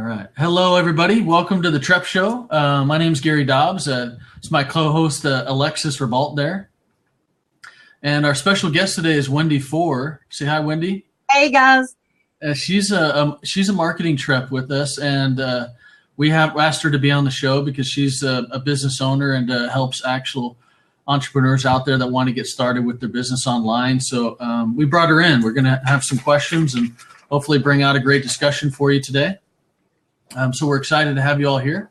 right. Hello, everybody. Welcome to the Trep Show. My name is Gary Dobbs. It's my co-host, Alexis Rebault there. And our special guest today is Wendy Fore. Say hi, Wendy. Hey, guys. She's a marketing Trep with us, and we have asked her to be on the show because she's a business owner and helps actual entrepreneurs out there that want to get started with their business online. So we brought her in. We're going to have some questions and hopefully bring out a great discussion for you today. So we're excited to have you all here.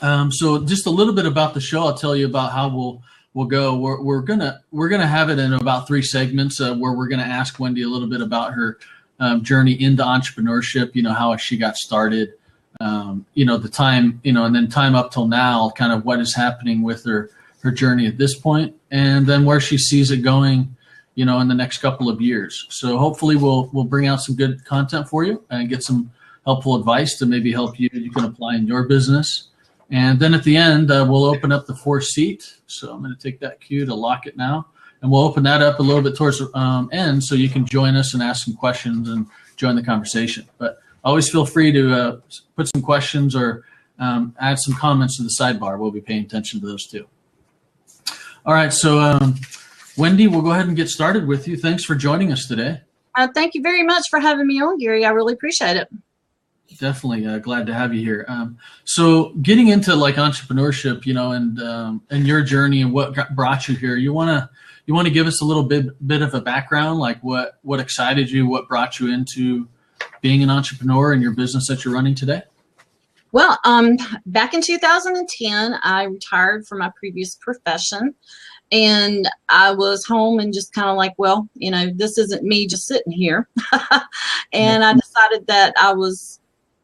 So just a little bit about the show. I'll tell you about how we'll go. We're gonna have it in about 3 segments where we're gonna ask Wendy a little bit about her journey into entrepreneurship. You know, how she got started. The time. And then time up till now. Kind of what is happening with her journey at this point, and then where she sees it going. In the next couple of years. So hopefully we'll bring out some good content for you and get some helpful advice to maybe help you can apply in your business. And then at the end, we'll open up the 4th seat. So I'm going to take that cue to lock it now. And we'll open that up a little bit towards the end so you can join us and ask some questions and join the conversation. But always feel free to put some questions or add some comments to the sidebar. We'll be paying attention to those too. All right. So Wendy, we'll go ahead and get started with you. Thanks for joining us today. Thank you very much for having me on, Gary. I really appreciate it. Definitely glad to have you here. So getting into like entrepreneurship, and your journey and what brought you here, you want to give us a little bit of a background, like what excited you, what brought you into being an entrepreneur in your business that you're running today? Well, back in 2010, I retired from my previous profession. And I was home and just kind of like, well, this isn't me just sitting here. And I decided that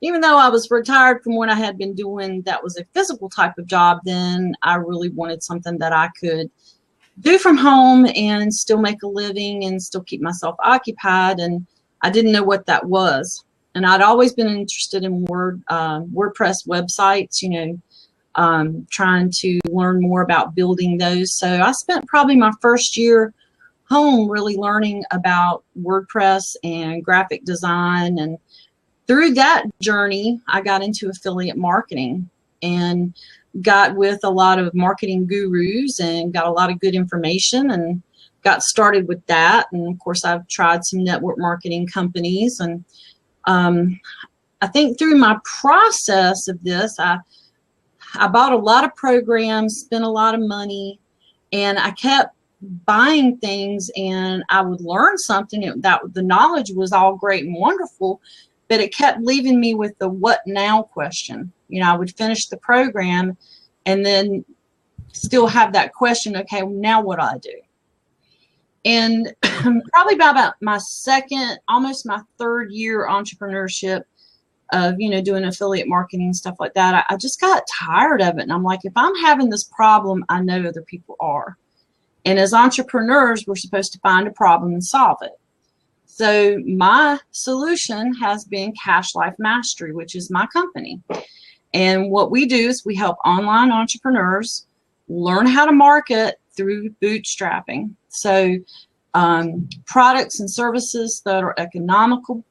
even though I was retired from what I had been doing, that was a physical type of job, then I really wanted something that I could do from home and still make a living and still keep myself occupied. And I didn't know what that was. And I'd always been interested in WordPress websites, trying to learn more about building those. So I spent probably my first year home really learning about WordPress and graphic design. And through that journey, I got into affiliate marketing and got with a lot of marketing gurus and got a lot of good information and got started with that. And of course, I've tried some network marketing companies. And I think through my process of this, I bought a lot of programs, spent a lot of money, and I kept buying things, and I would learn something that the knowledge was all great and wonderful, but it kept leaving me with the what now question. I would finish the program and then still have that question, okay, now what do I do? And probably by about my second, almost my 3rd year entrepreneurship of, doing affiliate marketing and stuff like that, I just got tired of it. And I'm like, if I'm having this problem, I know other people are. And as entrepreneurs, we're supposed to find a problem and solve it. So my solution has been Cash Life Mastery, which is my company. And what we do is we help online entrepreneurs learn how to market through bootstrapping. So products and services that are economical,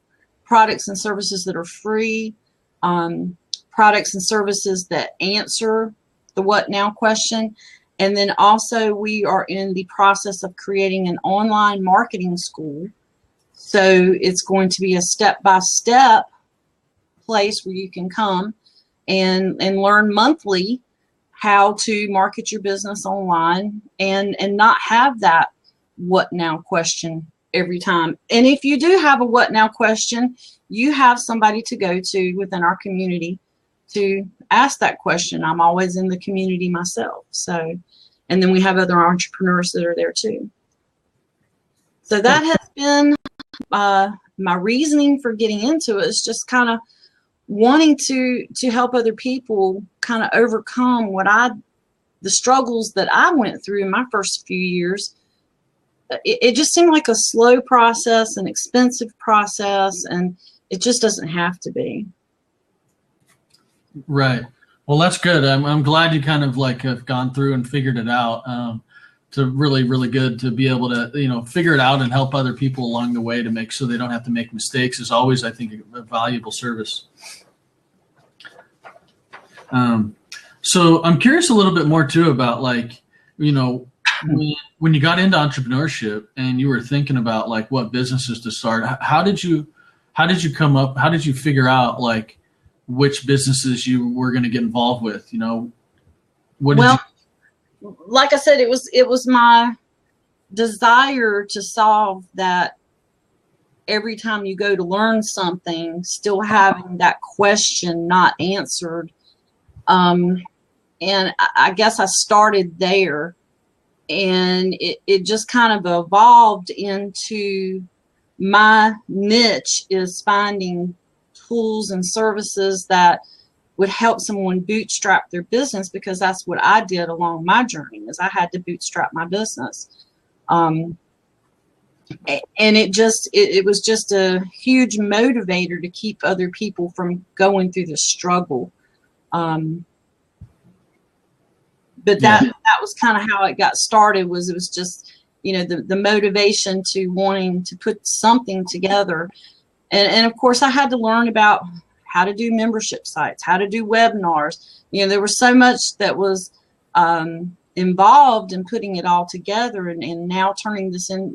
products and services that are free, products and services that answer the what now question. And then also we are in the process of creating an online marketing school. So it's going to be a step-by-step place where you can come and learn monthly how to market your business online and not have that what now question every time. And if you do have a what now question, you have somebody to go to within our community to ask that question. I'm always in the community myself. So, and then we have other entrepreneurs that are there too. So that has been my reasoning for getting into it, is just kind of wanting to help other people kind of overcome the struggles that I went through in my first few years. It just seemed like a slow process, an expensive process, and it just doesn't have to be. Right. Well, that's good. I'm glad you kind of like have gone through and figured it out. really, really good to be able to, figure it out and help other people along the way to make sure they don't have to make mistakes is always, I think, a valuable service. So I'm curious a little bit more too about when you got into entrepreneurship and you were thinking about like what businesses to start, how did you figure out like which businesses you were going to get involved with? Like I said, it was my desire to solve that every time you go to learn something, still having that question not answered. And I guess I started there, and it just kind of evolved into my niche is finding tools and services that would help someone bootstrap their business, because that's what I did along my journey, is I had to bootstrap my business. And it was just a huge motivator to keep other people from going through the struggle. But that was kind of how it got started. It was just, the motivation to wanting to put something together. And of course I had to learn about how to do membership sites, how to do webinars. There was so much that was involved in putting it all together, and now turning this in,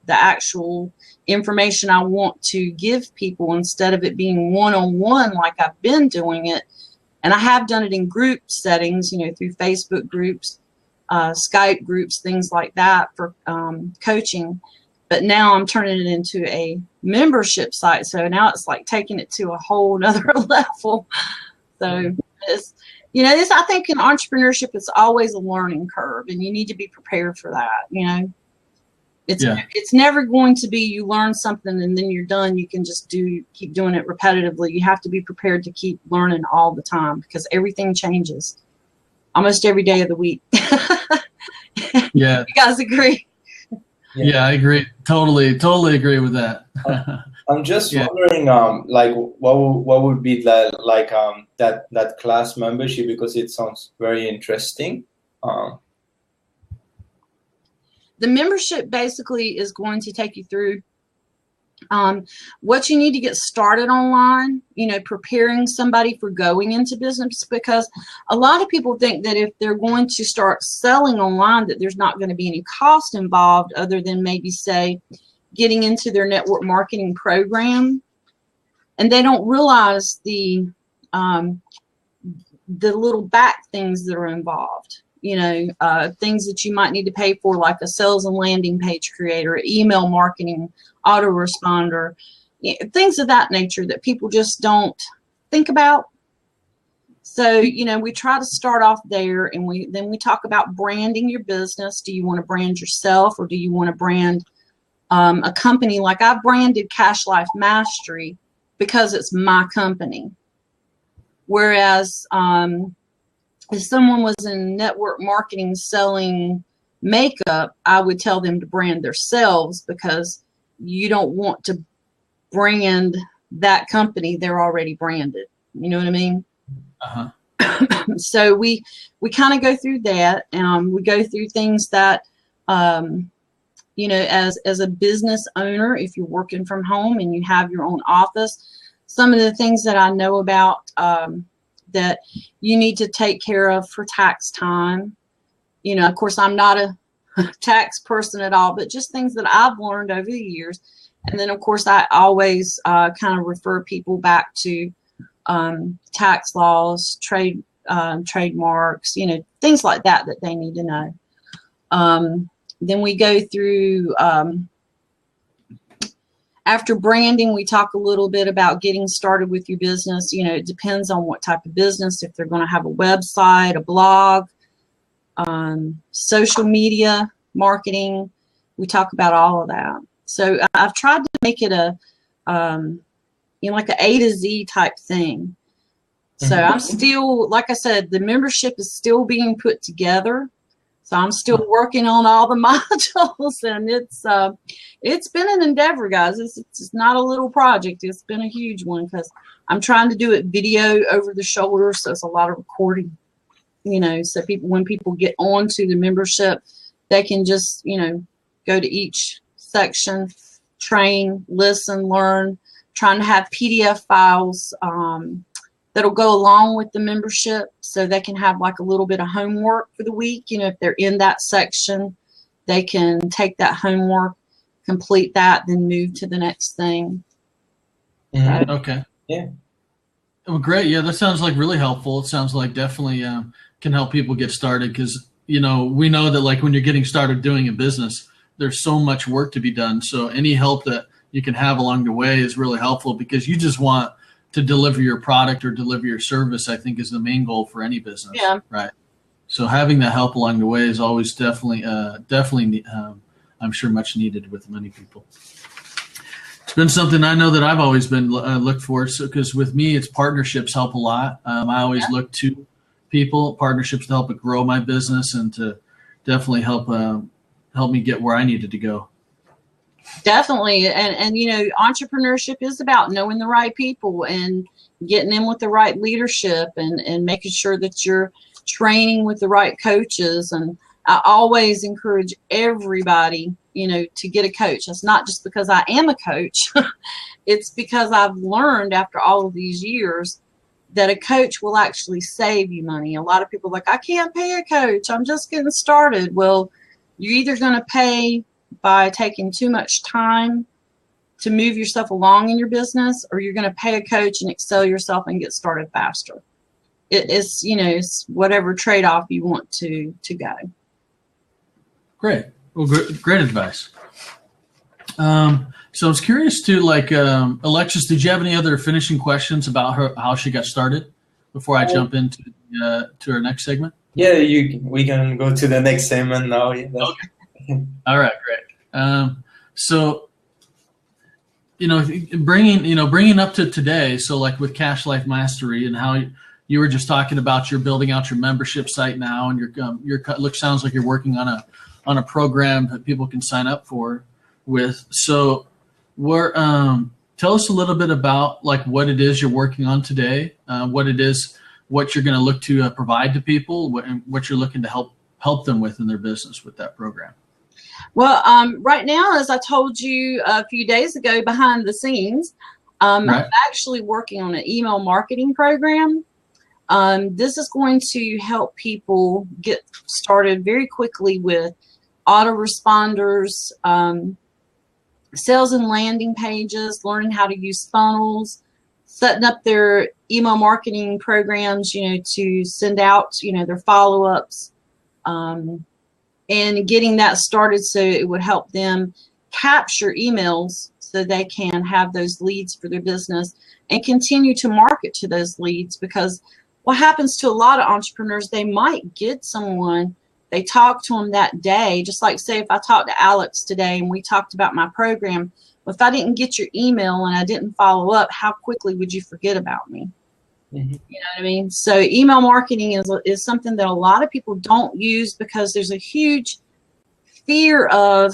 the actual information I want to give people, instead of it being one-on-one like I've been doing it. And I have done it in group settings, through Facebook groups, Skype groups, things like that for coaching. But now I'm turning it into a membership site. So now it's like taking it to a whole nother level. So I think in entrepreneurship, it's always a learning curve, and you need to be prepared for that. It's never going to be you learn something and then you're done. You can just keep doing it repetitively. You have to be prepared to keep learning all the time, because everything changes almost every day of the week. Yeah. You guys agree? Yeah, I agree. Totally agree with that. I'm just wondering, what would be that class membership, because it sounds very interesting. The membership basically is going to take you through what you need to get started online, preparing somebody for going into business, because a lot of people think that if they're going to start selling online, that there's not going to be any cost involved other than maybe, say, getting into their network marketing program. And they don't realize the little back things that are involved. Things that you might need to pay for, like a sales and landing page creator, email marketing, autoresponder, things of that nature that people just don't think about. So, we try to start off there, and then we talk about branding your business. Do you want to brand yourself, or do you want to brand a company? Like I branded Cash Life Mastery because it's my company. Whereas, if someone was in network marketing selling makeup, I would tell them to brand themselves, because you don't want to brand that company. They're already branded. You know what I mean? Uh-huh. So we kind of go through that. We go through things that, as a business owner, if you're working from home and you have your own office, some of the things that I know about that you need to take care of for tax time. Of course, I'm not a tax person at all, but just things that I've learned over the years. And then, of course, I always kind of refer people back to tax laws, trademarks, things like that they need to know. Then we go through, after branding, we talk a little bit about getting started with your business. It depends on what type of business, if they're going to have a website, a blog, social media marketing. We talk about all of that. So I've tried to make it like an A to Z type thing. So I'm still, like I said, the membership is still being put together. So I'm still working on all the modules, and it's been an endeavor, guys. It's not a little project. It's been a huge one, because I'm trying to do it video over the shoulder, so it's a lot of recording. So when people get onto the membership, they can just, go to each section, train, listen, learn, trying to have PDF files that'll go along with the membership so they can have like a little bit of homework for the week. If they're in that section, they can take that homework, complete that, then move to the next thing. Mm-hmm. Okay. Yeah. Well, great. Yeah, that sounds like really helpful. It sounds like definitely can help people get started because, we know that like when you're getting started doing a business, there's so much work to be done. So any help that you can have along the way is really helpful because you just want to deliver your product or deliver your service, I think is the main goal for any business. Yeah. Right. So having that help along the way is always definitely, I'm sure much needed with many people. It's been something I know that I've always been looked for. So, because with me, it's partnerships help a lot. I always look to people, partnerships to help it grow my business and to definitely help me get where I needed to go. Definitely. And entrepreneurship is about knowing the right people and getting in with the right leadership and making sure that you're training with the right coaches. And I always encourage everybody, to get a coach. That's not just because I am a coach. It's because I've learned after all of these years that a coach will actually save you money. A lot of people are like, I can't pay a coach. I'm just getting started. Well, you're either going to pay by taking too much time to move yourself along in your business, or you're going to pay a coach and excel yourself and get started faster. It's whatever trade-off you want to go. Great. Well, great advice. So I was curious too, like, Alexis, did you have any other finishing questions about how she got started before I jump into to our next segment? Yeah, we can go to the next segment now. Yeah, okay. All right, great. So, bringing up to today. So, like with Cash Life Mastery and how you were just talking about, you're building out your membership site now, and sounds like you're working on a program that people can sign up with. So, tell us a little bit about like what it is you're working on today, what you're going to look to provide to people, what you're looking to help them with in their business with that program. Well, right now, as I told you a few days ago, behind the scenes, right. I'm actually working on an email marketing program. This is going to help people get started very quickly with autoresponders, sales and landing pages, learning how to use funnels, setting up their email marketing programs, to send out, their follow-ups, and getting that started so it would help them capture emails so they can have those leads for their business and continue to market to those leads. Because what happens to a lot of entrepreneurs, they might get someone, they talk to them that day, just like say if I talked to Alex today and we talked about my program, if I didn't get your email and I didn't follow up, how quickly would you forget about me? Mm-hmm. You know what I mean? So email marketing is something that a lot of people don't use because there's a huge fear of,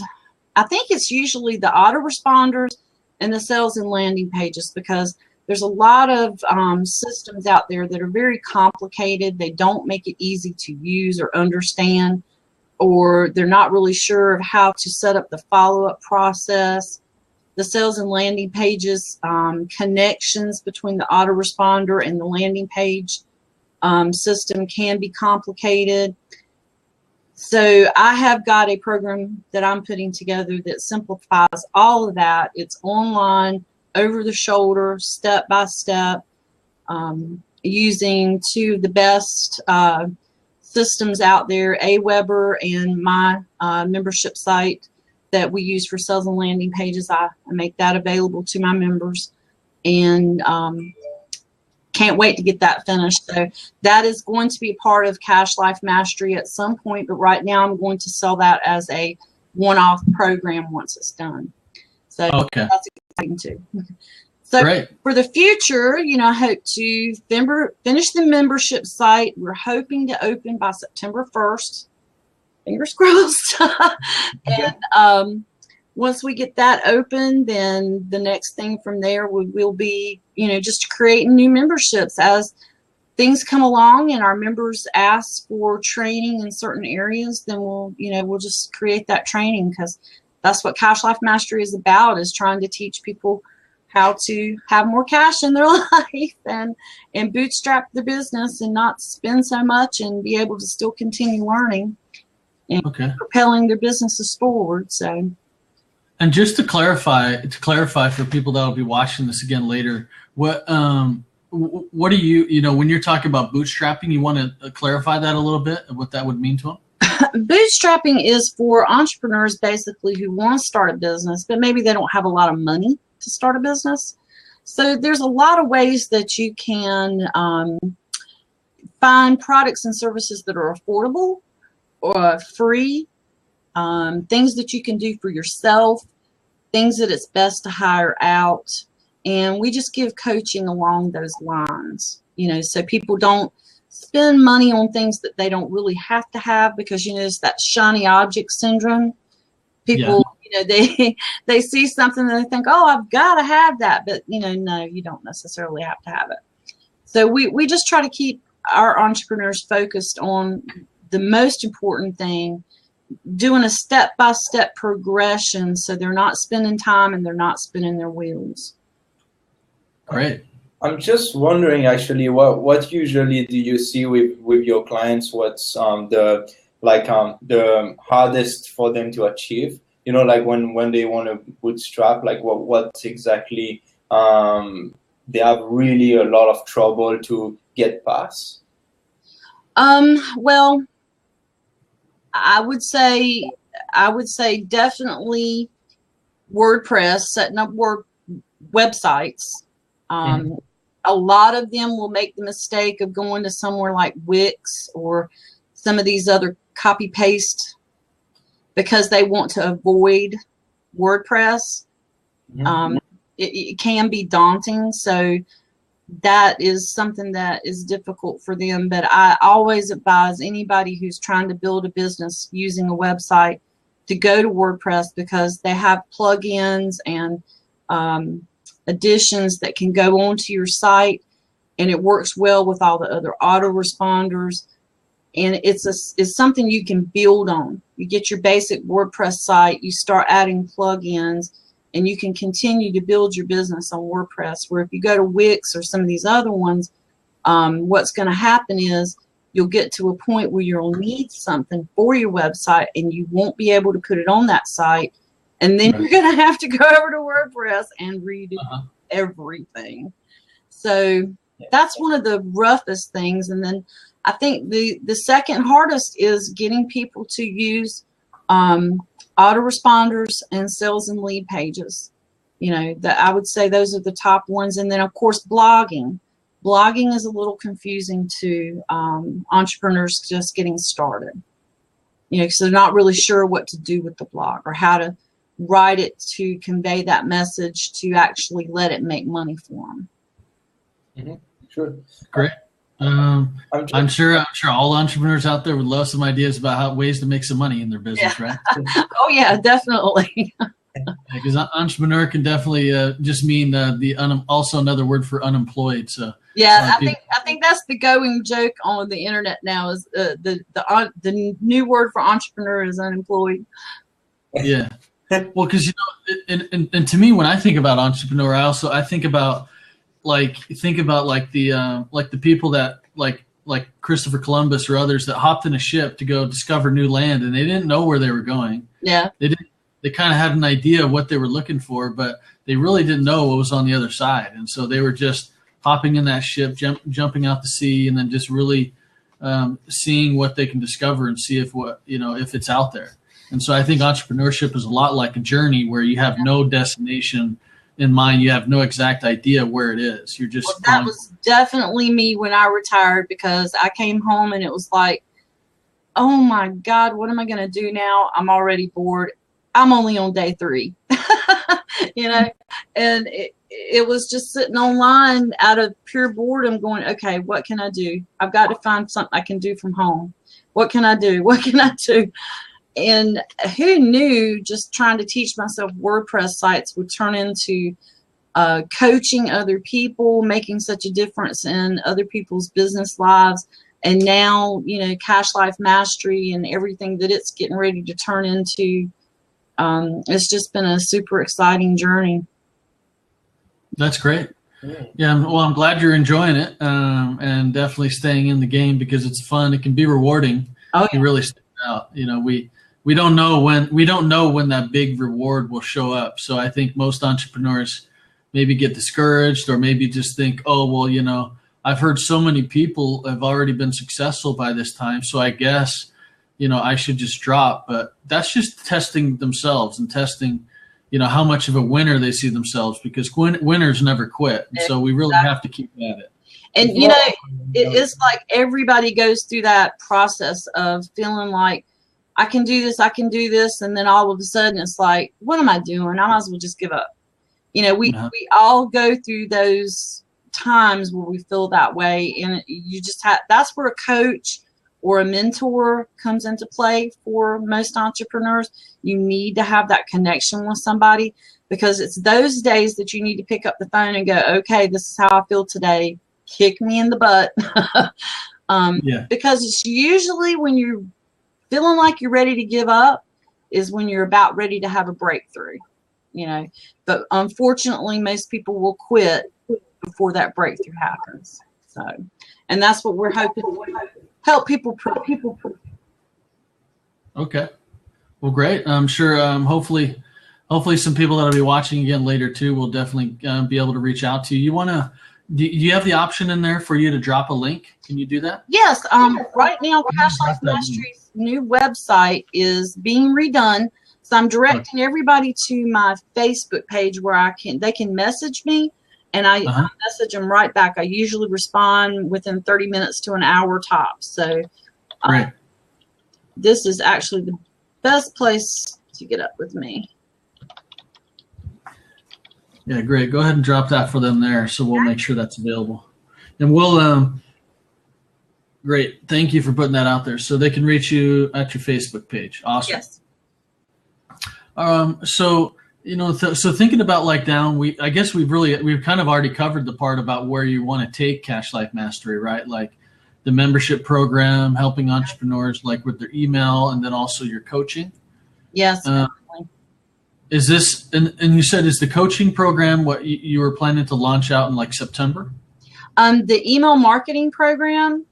I think it's usually the autoresponders and the sales and landing pages, because there's a lot of systems out there that are very complicated. They don't make it easy to use or understand, or they're not really sure of how to set up the follow-up process. The sales and landing pages, connections between the autoresponder and the landing page system can be complicated. So I have got a program that I'm putting together that simplifies all of that. It's online, over the shoulder, step by step, using two of the best systems out there, Aweber and my membership site that we use for sales and landing pages. I make that available to my members, and can't wait to get that finished. So that is going to be part of Cash Life Mastery at some point, but right now I'm going to sell that as a one-off program once it's done. So okay. That's exciting too. So great. For the future, I hope to finish the membership site. We're hoping to open by September 1st. Fingers crossed. And once we get that open, then the next thing from there will be, just creating new memberships as things come along and our members ask for training in certain areas, then we'll just create that training, because that's what Cash Life Mastery is about, is trying to teach people how to have more cash in their life and bootstrap their business and not spend so much and be able to still continue learning and propelling their businesses forward. So, and just to clarify for people that will be watching this again later, what do you know, when you're talking about bootstrapping, you want to clarify that a little bit, what that would mean to them? Bootstrapping is for entrepreneurs basically who want to start a business, but maybe they don't have a lot of money to start a business. So there's a lot of ways that you can find products and services that are affordable or free, things that you can do for yourself, things that it's best to hire out. And we just give coaching along those lines, so people don't spend money on things that they don't really have to have, because, it's that shiny object syndrome. People, they see something and they think, oh, I've got to have that. But, no, you don't necessarily have to have it. So we just try to keep our entrepreneurs focused on the most important thing, doing a step-by-step progression, so they're not spending time and they're not spinning their wheels. Great. I'm just wondering, actually, what usually do you see with your clients? What's the hardest for them to achieve? Like when they want to bootstrap, like what exactly they have really a lot of trouble to get past? Well, I would say definitely WordPress, setting up websites. A lot of them will make the mistake of going to somewhere like Wix or some of these other copy paste because they want to avoid WordPress. It can be daunting, so that is something that is difficult for them. But I always advise anybody who's trying to build a business using a website to go to WordPress, because they have plugins and additions that can go onto your site, and it works well with all the other autoresponders, and it's something you can build on. You get your basic WordPress site, you start adding plugins, and you can continue to build your business on WordPress. Where if you go to Wix or some of these other ones, what's going to happen is you'll get to a point where you'll need something for your website and you won't be able to put it on that site. And then you're going to have to go over to WordPress and redo everything. So that's one of the roughest things. And then I think the second hardest is getting people to use autoresponders and sales and lead pages. That I would say those are the top ones. And then, of course, blogging. Blogging is a little confusing to entrepreneurs just getting started. Because they're not really sure what to do with the blog or how to write it to convey that message to actually let it make money for them. Sure. Great. I'm sure all entrepreneurs out there would love some ideas about ways to make some money in their business, right? Oh yeah, definitely. Because entrepreneur can definitely just mean also another word for unemployed. So yeah, I think that's the going joke on the internet now, is the new word for entrepreneur is unemployed. Yeah. Well, because and to me, when I think about entrepreneur, I think about the people that like Christopher Columbus or others that hopped in a ship to go discover new land, and they didn't know where they were going. Yeah. They kind of had an idea of what they were looking for, but they really didn't know what was on the other side. And so they were just hopping in that ship, jumping out to sea, and then just really seeing what they can discover and see if it's out there. And so I think entrepreneurship is a lot like a journey where you have no destination in mind. You have no exact idea where it is. You're just that was definitely me when I retired, because I came home and it was like, oh my God, what am I going to do now? I'm already bored. I'm only on day 3, and it was just sitting online out of pure boredom going, okay, what can I do? I've got to find something I can do from home. What can I do? What can I do? And who knew just trying to teach myself WordPress sites would turn into coaching other people, making such a difference in other people's business lives. And now, you know, Cash Life Mastery and everything that it's getting ready to turn into, it's just been a super exciting journey. That's great. Yeah, well, I'm glad you're enjoying it, and definitely staying in the game because it's fun. It can be rewarding. Oh, yeah. You really stand out. You know, we don't know when that big reward will show up. So I think most entrepreneurs maybe get discouraged or maybe just think, oh, well, you know, I've heard so many people have already been successful by this time, so I guess, you know, I should just drop. But that's just testing themselves and testing, you know, how much of a winner they see themselves, because winners never quit. And so we really have to keep at it. And, you know, it's like everybody goes through that process of feeling like, I can do this. And then all of a sudden it's like, what am I doing? I might as well just give up. You know, we all go through those times where we feel that way. And you just that's where a coach or a mentor comes into play for most entrepreneurs. You need to have that connection with somebody, because it's those days that you need to pick up the phone and go, okay, this is how I feel today. Kick me in the butt. Because it's usually when you're feeling like you're ready to give up is when you're about ready to have a breakthrough, you know. But unfortunately, most people will quit before that breakthrough happens. So, and that's what we're hoping to help people. Okay. Well, great. I'm sure. Hopefully, some people that'll be watching again later too will definitely be able to reach out to you. Do you have the option in there for you to drop a link? Can you do that? Yes. Right now, Cash Life Mastery's new website is being redone. So I'm directing everybody to my Facebook page where they can message me, and I message them right back. I usually respond within 30 minutes to an hour tops. So this is actually the best place to get up with me. Yeah, great. Go ahead and drop that for them there, so we'll make sure that's available. And we'll great. Thank you for putting that out there, so they can reach you at your Facebook page. Awesome. Yes. So, you know, so thinking about like down, I guess we've kind of already covered the part about where you want to take Cash Life Mastery, right? Like the membership program, helping entrepreneurs like with their email, and then also your coaching. Yes. Is this, and you said, is the coaching program what you were planning to launch out in like September? The email marketing program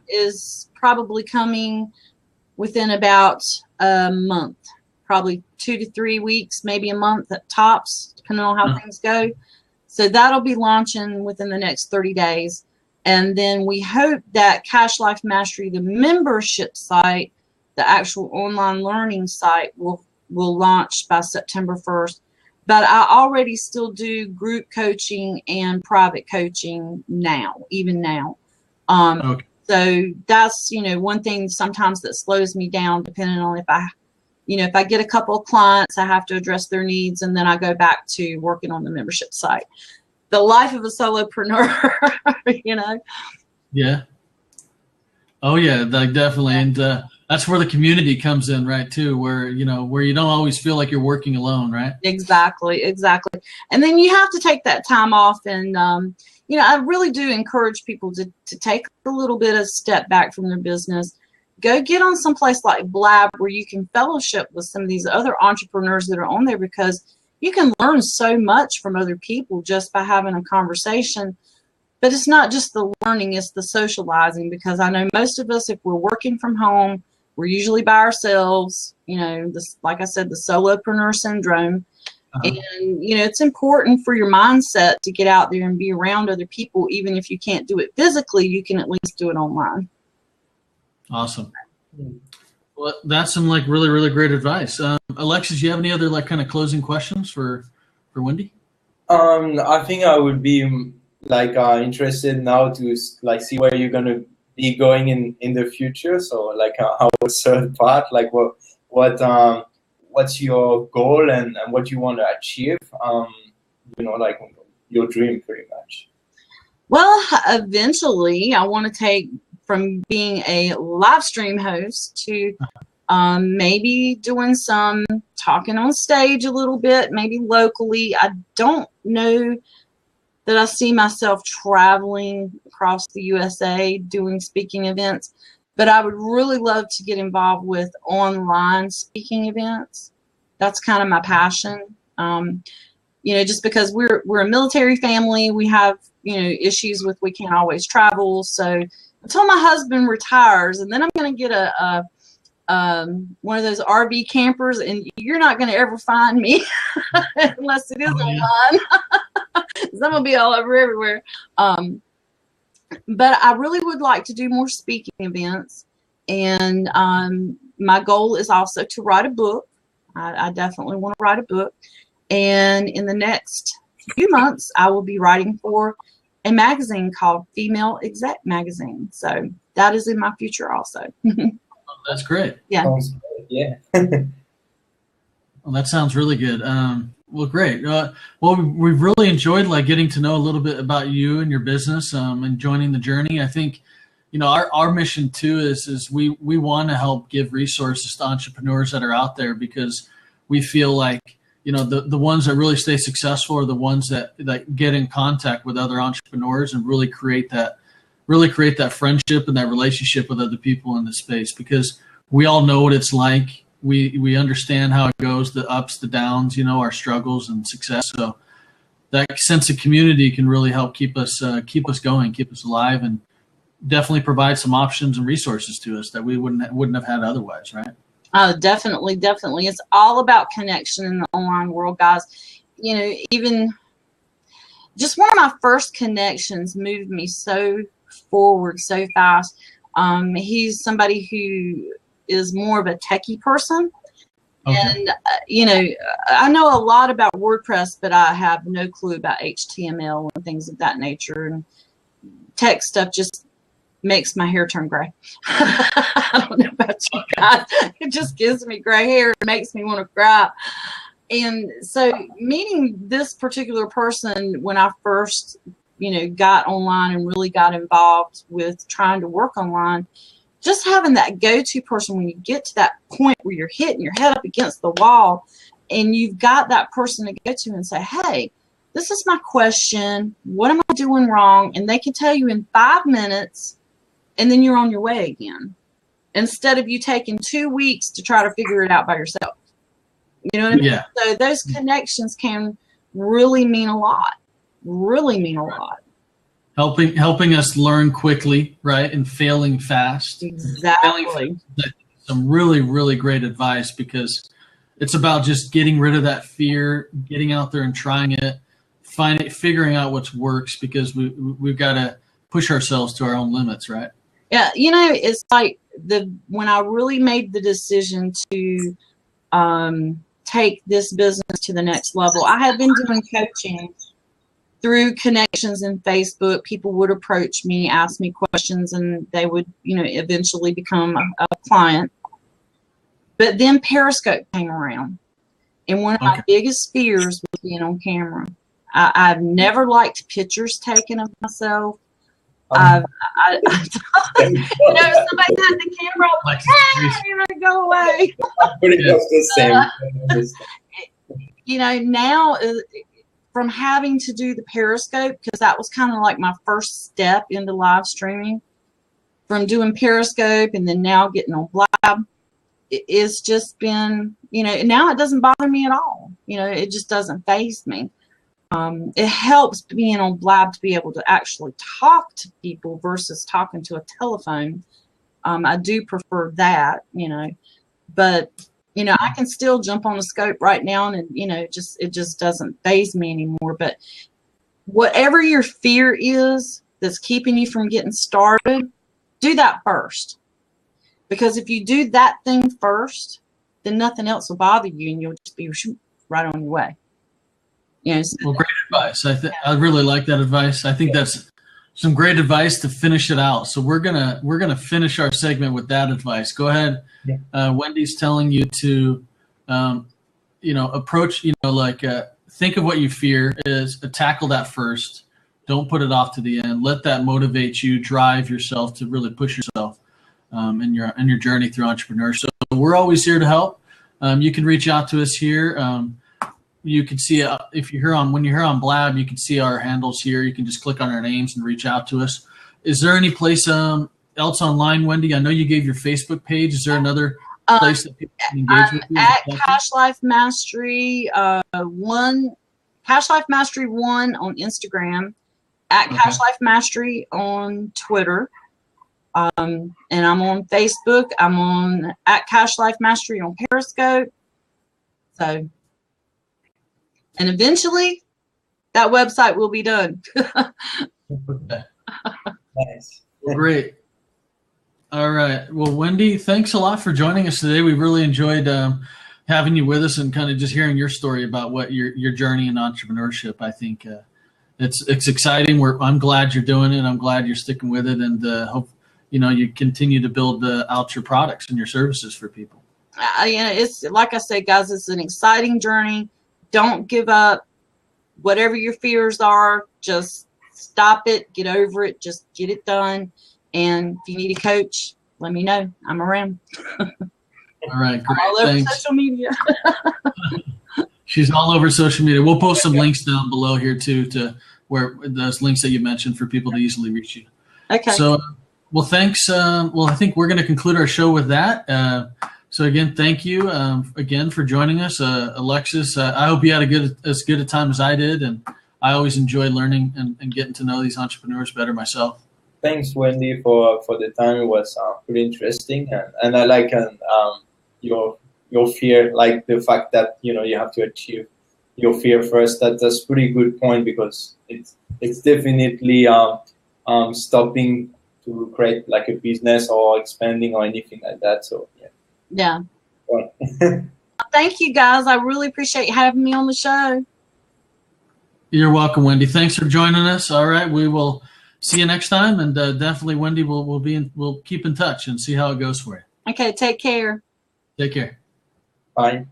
is probably coming within about a month, probably 2 to 3 weeks, maybe a month at tops, depending on how things go. So that'll be launching within the next 30 days. And then we hope that Cash Life Mastery, the membership site, the actual online learning site, will launch by September 1st. But I already still do group coaching and private coaching even now. So that's, you know, one thing sometimes that slows me down, depending on if I get a couple of clients, I have to address their needs, and then I go back to working on the membership site. The life of a solopreneur, you know? Yeah. Oh yeah, like definitely. And that's where the community comes in, right, too, where you don't always feel like you're working alone, right? Exactly. And then you have to take that time off, and I really do encourage people to take a little bit of step back from their business. Go get on some place like Blab where you can fellowship with some of these other entrepreneurs that are on there, because you can learn so much from other people just by having a conversation. But it's not just the learning, it's the socializing, because I know most of us, if we're working from home, we're usually by ourselves, like I said, the solopreneur syndrome. And, it's important for your mindset to get out there and be around other people. Even if you can't do it physically, you can at least do it online. Awesome. Well, that's some really, really great advice. Alexis, do you have any other kind of closing questions for Wendy? I think I would be interested now to see where you're going to be going in the future. So our third part, what's your goal and what you want to achieve? Your dream pretty much. Well, eventually I want to take from being a live stream host to maybe doing some talking on stage a little bit, maybe locally. I don't know that I see myself traveling across the USA doing speaking events, but I would really love to get involved with online speaking events. That's kind of my passion. Just because we're a military family, we have, issues with we can't always travel. So until my husband retires, and then I'm going to get one of those RV campers, and you're not going to ever find me unless it is online. I'm going to be all over everywhere. But I really would like to do more speaking events. And my goal is also to write a book. I definitely want to write a book. And in the next few months, I will be writing for a magazine called Female Exec Magazine. So that is in my future also. That's great. Yeah. Sounds good. Yeah. Well, that sounds really good. Well, great. Well, we've really enjoyed getting to know a little bit about you and your business and joining the journey. I think, our mission too is we want to help give resources to entrepreneurs that are out there, because we feel like, the ones that really stay successful are the ones that get in contact with other entrepreneurs and really create that friendship and that relationship with other people in the space, because we all know what it's like. We understand how it goes, the ups, the downs, our struggles and success. So that sense of community can really help keep us going, keep us alive, and definitely provide some options and resources to us that we wouldn't have had otherwise, right? Definitely. It's all about connection in the online world, guys. Even just one of my first connections moved me so forward so fast. He's somebody who is more of a techie person. Okay. And, I know a lot about WordPress, but I have no clue about HTML and things of that nature. And tech stuff just makes my hair turn gray. I don't know about you guys. It just gives me gray hair. It makes me want to cry. And so meeting this particular person when I first, got online and really got involved with trying to work online, just having that go-to person when you get to that point where you're hitting your head up against the wall and you've got that person to go to and say, hey, this is my question. What am I doing wrong? And they can tell you in 5 minutes, and then you're on your way again, instead of you taking 2 weeks to try to figure it out by yourself. You know what I mean? Yeah. So those connections can really mean a lot. Really mean a lot. Helping us learn quickly, right, and failing fast. Exactly. Some really, really great advice, because it's about just getting rid of that fear, getting out there and trying it, figuring out what works, because we've got to push ourselves to our own limits, right? Yeah, it's like when I really made the decision to take this business to the next level. I had been doing coaching through connections in Facebook. People would approach me, ask me questions, and they would, eventually become a client. But then Periscope came around, and one of my biggest fears was being on camera. I've never liked pictures taken of myself. Somebody had the camera, like, you're gonna go away. Pretty much the same. Now from having to do the Periscope, because that was kind of like my first step into live streaming, from doing Periscope and then now getting on Blab, it's just been, now it doesn't bother me at all. It just doesn't faze me. It helps being on Blab to be able to actually talk to people versus talking to a telephone. I do prefer that, but, I can still jump on the scope right now and, it just doesn't faze me anymore. But whatever your fear is that's keeping you from getting started, do that first. Because if you do that thing first, then nothing else will bother you and you'll just be right on your way. Well, great advice. I really like that advice. I think that's some great advice to finish it out. So we're gonna finish our segment with that advice. Go ahead. Yeah. Wendy's telling you to, approach. Think of what you fear is. Tackle that first. Don't put it off to the end. Let that motivate you. Drive yourself to really push yourself in your journey through entrepreneurship. So we're always here to help. You can reach out to us here. You can see if you're here on when you're here on Blab, you can see our handles here. You can just click on our names and reach out to us. Is there any place else online, Wendy? I know you gave your Facebook page. Is there another place that people can engage with you? At Cash Life Mastery Cash Life Mastery 1 on Instagram, at Cash Life Mastery on Twitter, and I'm on Facebook. I'm on at Cash Life Mastery on Periscope. So, and eventually, that website will be done. Okay. Nice. Great. All right. Well, Wendy, thanks a lot for joining us today. We really enjoyed having you with us and kind of just hearing your story about what your journey in entrepreneurship. I think it's exciting. I'm glad you're doing it. I'm glad you're sticking with it, and hope you continue to build out your products and your services for people. It's like I said, guys. It's an exciting journey. Don't give up. Whatever your fears are, just stop it. Get over it. Just get it done. And if you need a coach, let me know. I'm around. All right, great. I'm all over Thanks. social media. She's all over social media. We'll post some links down below here too, to where those links that you mentioned for people to easily reach you. Okay. So, well, thanks. Well, I think we're going to conclude our show with that. So again, thank you again for joining us, Alexis. I hope you had as good a time as I did, and I always enjoy learning and getting to know these entrepreneurs better myself. Thanks, Wendy, for the time. It was pretty interesting, and I like your fear, like the fact that you have to achieve your fear first. That's a pretty good point, because it's definitely stopping to create like a business or expanding or anything like that. So yeah. Thank you, guys. I really appreciate having me on the show. You're welcome, Wendy. Thanks for joining us. All right, we will see you next time, and definitely, Wendy, we'll keep in touch and see how it goes for you. Okay, take care. Take care. Bye.